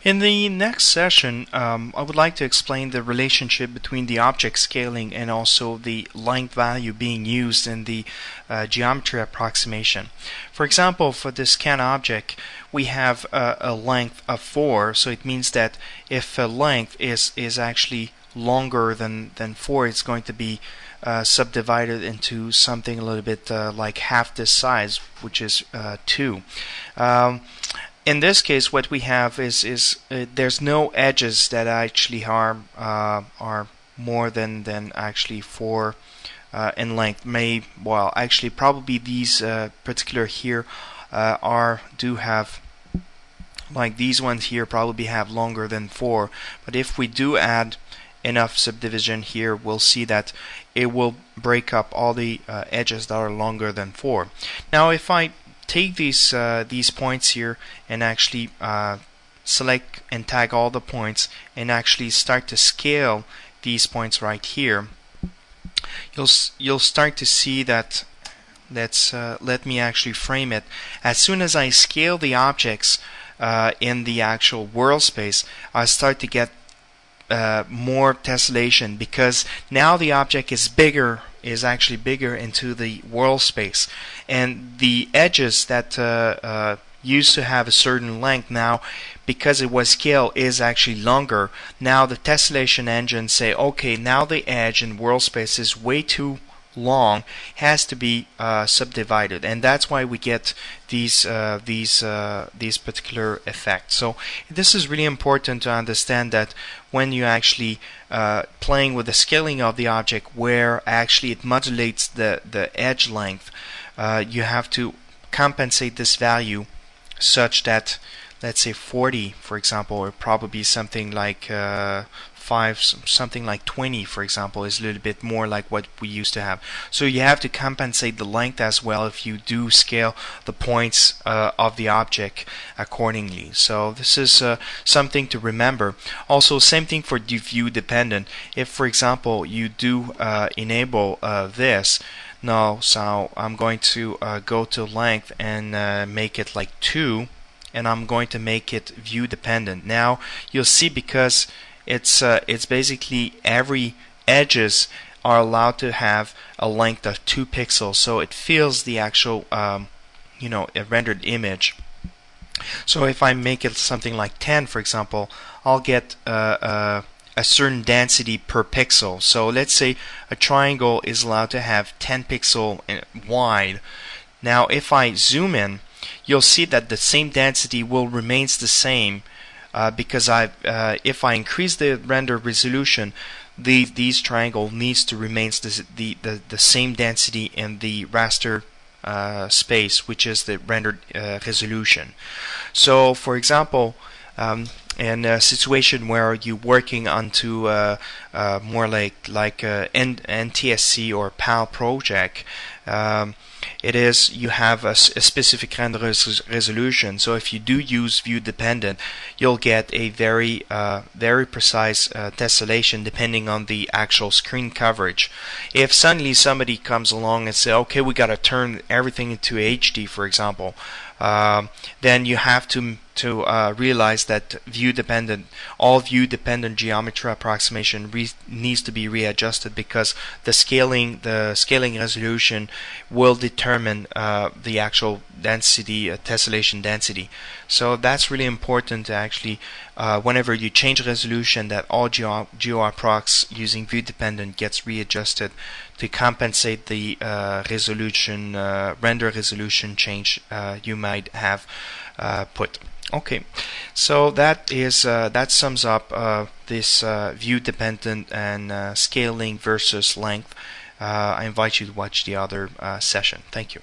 In the next session, I would like to explain the relationship between the object scaling and also the length value being used in the geometry approximation. For example, for this scan object, we have a length of 4, so it means that if a length is actually longer than 4, it's going to be subdivided into something a little bit like half this size, which is 2. In this case, what we have is there's no edges that actually are more than actually 4 in length. Well, actually, probably these particular here do have, like these ones here probably have longer than 4. But if we do add enough subdivision here, we'll see that it will break up all the edges that are longer than 4. Now, if I take these points here and actually select and tag all the points and actually start to scale these points right here, you'll start to see that. Let me actually frame it. As soon as I scale the objects in the actual world space, I start to get more tessellation, because now the object is actually bigger into the world space, and the edges that used to have a certain length, now because it was scaled, is actually longer. Now the tessellation engine say, okay, now the edge in world space is way too long, has to be subdivided, and that's why we get these particular effects. So this is really important to understand, that when you actually playing with the scaling of the object, where actually it modulates the edge length, you have to compensate this value such that, let's say 40, for example, or probably something like 20, for example, is a little bit more like what we used to have. So you have to compensate the length as well if you do scale the points of the object accordingly. So this is something to remember. Also, same thing for view dependent. If, for example, you do enable this, now, so I'm going to go to length and make it like 2, and I'm going to make it view dependent. Now you'll see, because it's basically every edges are allowed to have a length of 2 pixels, so it fills the actual a rendered image. So if I make it something like 10, for example, I'll get a certain density per pixel. So let's say a triangle is allowed to have 10 pixel wide. Now if I zoom in, you'll see that the same density will remains the same, because if I increase the render resolution, these triangle needs to remain the same density in the raster space, which is the rendered resolution. So for example, in a situation where you're working onto more like NTSC or PAL project, you have a specific render resolution. So if you do use view dependent, you'll get a very precise tessellation depending on the actual screen coverage. If suddenly somebody comes along and say, okay, we got to turn everything into HD, for example, then you have to realize that all view dependent geometry approximation needs to be readjusted, because the scaling resolution will determine the actual density, tessellation density. So that's really important to actually, whenever you change resolution, that all GeoApprox using view dependent gets readjusted to compensate the resolution, render resolution change you might have put. Okay, so that sums up this view dependent and scaling versus length. I invite you to watch the other session. Thank you.